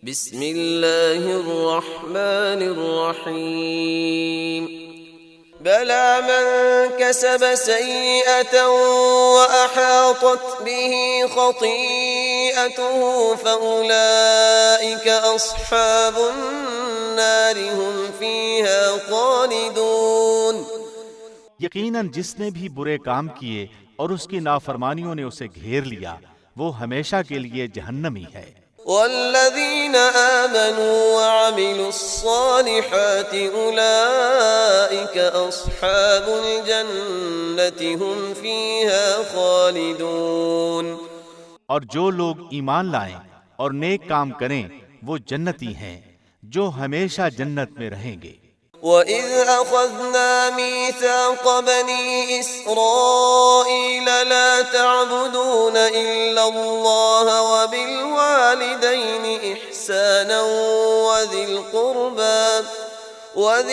بسم اللہ الرحمن الرحیم بلى من كسب سيئة وأحاطت به خطيئته فأولئك أصحاب النار هم فيها خالدون۔ یقیناً جس نے بھی برے کام کیے اور اس کی نافرمانیوں نے اسے گھیر لیا وہ ہمیشہ کے لیے جہنمی ہے۔ والذين آمنوا وعملوا الصالحات أولئك أصحاب الجنة هم فيها خالدون۔ اور جو لوگ ایمان لائیں اور نیک کام کریں وہ جنتی ہیں جو ہمیشہ جنت میں رہیں گے۔ وَإِذْ أَخَذْنَا مِيثَاقَ بَنِي إِسْرَائِيلَ لَا تَعْبُدُونَ إِلَّا اللَّهَ وَبِالْوَالِدَيْنِ إِحْسَانًا وَذِي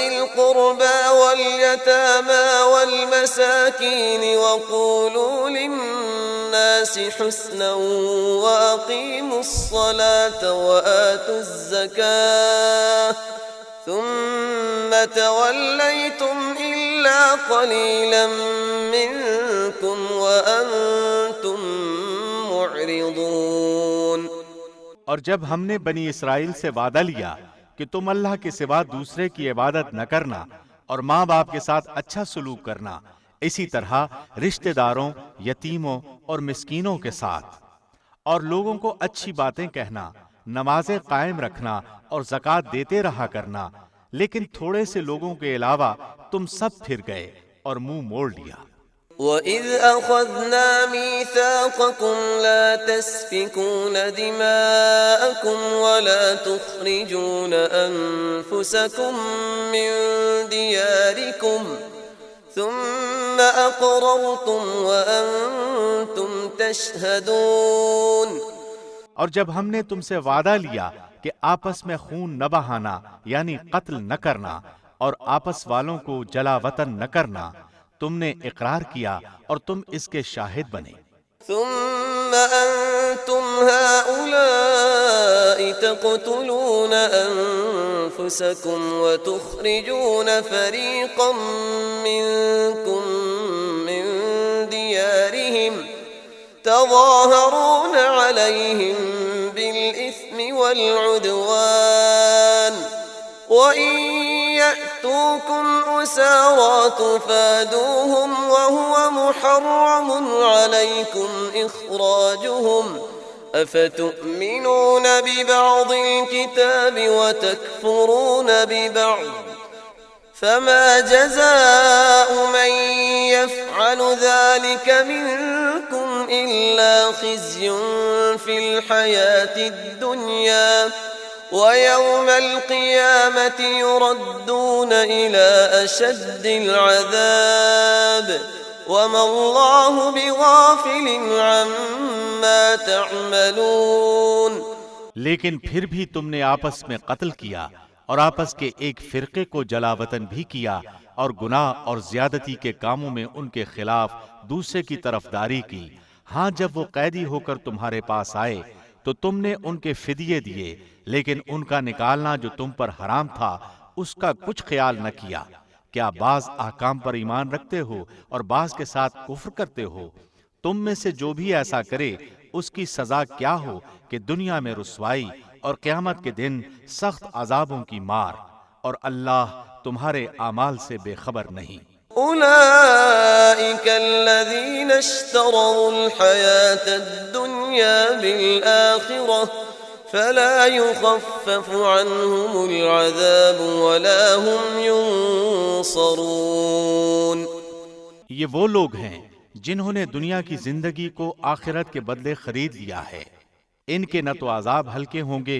الْقُرْبَى وَالْيَتَامَى وَالْمَسَاكِينِ وَقُولُوا لِلنَّاسِ حُسْنًا وَأَقِيمُوا الصَّلَاةَ وَآتُوا الزَّكَاةَ ثم توليتم إلا قليلا منكم وأنتم معرضون۔ اور جب ہم نے بنی اسرائیل سے وعدہ لیا کہ تم اللہ کے سوا دوسرے کی عبادت نہ کرنا اور ماں باپ کے ساتھ اچھا سلوک کرنا، اسی طرح رشتہ داروں، یتیموں اور مسکینوں کے ساتھ، اور لوگوں کو اچھی باتیں کہنا، نمازیں قائم رکھنا اور زکوٰۃ دیتے رہا کرنا، لیکن تھوڑے سے لوگوں کے علاوہ تم سب پھر گئے اور منہ موڑ لیا۔ وَإِذْ أَخَذْنَا مِيثَاقَكُمْ لَا تَسْفِكُونَ دِمَاءَكُمْ وَلَا تُخْرِجُونَ أَنفُسَكُمْ مِنْ دِيَارِكُمْ ثُمَّ أَقْرَرْتُمْ وَأَنْتُمْ تَشْهَدُونَ۔ اور جب ہم نے تم سے وعدہ لیا کہ آپس میں خون نہ بہانا یعنی قتل نہ کرنا اور آپس والوں کو جلا وطن نہ کرنا، تم نے اقرار کیا اور تم اس کے شاہد بنے۔ ثم أنتم هؤلاء تقتلون أنفسكم وتخرجون فريقا منكم من ديارهم تظاهرون عليهم بالإثم والعدوان وإن يأتوكم أسارى تفادوهم وهو محرم عليكم إخراجهم أفتؤمنون ببعض الكتاب وتكفرون ببعض فما جزاء من يفعل ذلك منكم إلا خزي في الحياة الدنيا ويوم القيامة يردون إلى أشد العذاب وما الله بغافل عما تعملون۔ لیکن پھر بھی تم نے آپس میں قتل کیا اور آپس کے ایک فرقے کو جلا وطن بھی کیا اور گناہ اور زیادتی کے کاموں میں ان کے خلاف دوسرے کی طرفداری کی۔ ہاں جب وہ قیدی ہو کر تمہارے پاس آئے تو تم نے ان کے فدیے دیے، لیکن ان کا نکالنا جو تم پر حرام تھا اس کا کچھ خیال نہ کیا۔ کیا بعض احکام پر ایمان رکھتے ہو اور بعض کے ساتھ کفر کرتے ہو؟ تم میں سے جو بھی ایسا کرے اس کی سزا کیا ہو کہ دنیا میں رسوائی اور قیامت کے دن سخت عذابوں کی مار، اور اللہ تمہارے اعمال سے بے خبر نہیں۔ أولئك الذين اشتروا الحياة الدنيا بالآخرة فلا يخفف عنهم العذاب ولا هم ينصرون۔ یہ وہ لوگ ہیں جنہوں نے دنیا کی زندگی کو آخرت کے بدلے خرید لیا ہے، ان کے نہ تو عذاب ہلکے ہوں گے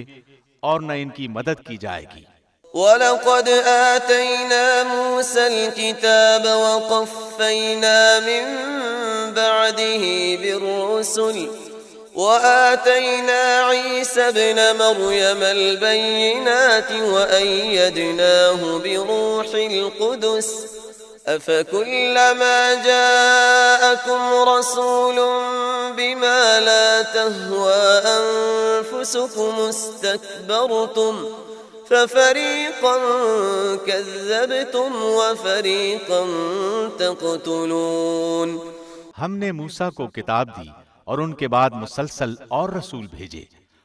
اور نہ ان کی مدد کی جائے گی۔ وَلَقَدْ آتَيْنَا مُوسَى الْكِتَابَ وَقَفَّيْنَا مِن بَعْدِهِ بِالرُّسُلِ وَآتَيْنَا عِيسَى ابْنَ مَرْيَمَ الْبَيِّنَاتِ وَأَيَّدْنَاهُ بِرُوحِ الْقُدُسِ أفكلما جاءكم رسول بما لا تهوى أنفسكم استكبرتم ففريقا كذبتم وفريقا تقتلون۔ ہم نے موسیٰ کو کتاب دی اور ان کے بعد مسلسل اور رسول بھیجے،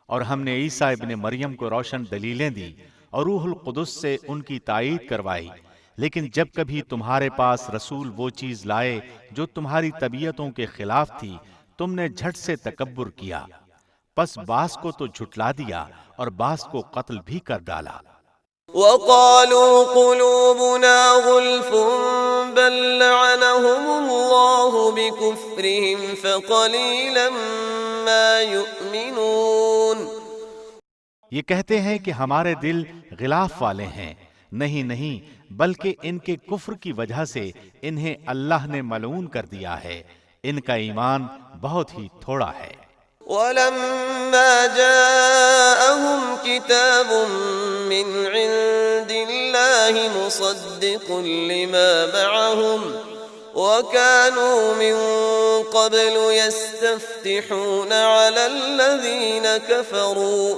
اور ہم نے عیسیٰ ابن مریم کو روشن دلیلیں دی اور روح القدس سے ان کی تائید کروائی، لیکن جب کبھی تمہارے پاس رسول وہ چیز لائے جو تمہاری طبیعتوں کے خلاف تھی، تم نے جھٹ سے تکبر کیا، پس بعض کو تو جھٹلا دیا اور بعض کو قتل بھی کر ڈالا۔ وقالوا قلوبنا غلف بل لعنهم الله بكفرهم فقليلا ما يؤمنون۔ یہ کہتے ہیں کہ ہمارے دل غلاف والے ہیں، نہیں بلکہ ان کے کفر کی وجہ سے انہیں اللہ نے ملعون کر دیا ہے، ان کا ایمان بہت ہی تھوڑا ہے۔ ولما جاءهم كتاب من عند الله مصدق لما معهم وكانوا من قبل يستفتحون على الذين كفروا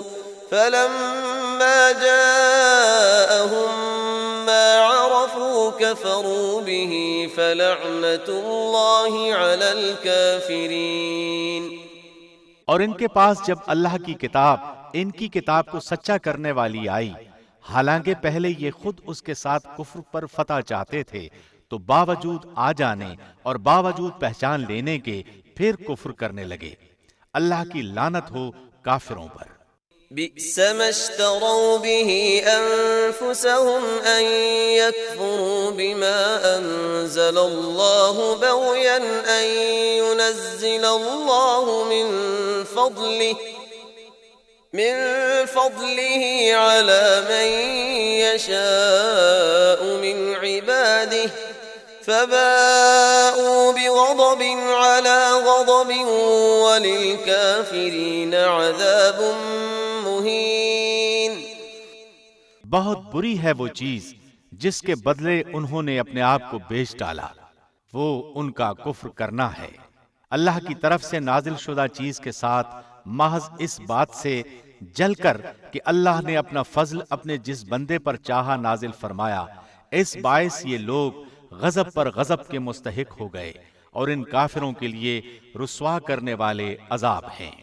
فلما جاءهم ما عرفوا كفروا به فلعنة الله على الكافرين۔ اور ان کے پاس جب اللہ کی کتاب ان کی کتاب کو سچا کرنے والی آئی، حالانکہ پہلے یہ خود اس کے ساتھ کفر پر فتح چاہتے تھے، تو باوجود آ جانے اور باوجود پہچان لینے کے پھر کفر کرنے لگے۔ اللہ کی لعنت ہو کافروں پر۔ بئس ما اشتروا به أنفسهم أن يكفروا بما أنزل الله بغيا أن ينزل الله من فضله على من يشاء من عباده فباءوا بغضب على غضب وللكافرين عذاب مہین۔ بہت بری ہے وہ چیز جس کے بدلے انہوں نے اپنے آپ کو بیچ ڈالا، وہ ان کا کفر کرنا ہے۔ اللہ کی طرف سے نازل شدہ چیز کے ساتھ محض اس بات سے جل کر کہ اللہ نے اپنا فضل اپنے جس بندے پر چاہا نازل فرمایا، اس باعث یہ لوگ غضب پر غضب کے مستحق ہو گئے، اور ان کافروں کے لیے رسوا کرنے والے عذاب ہیں۔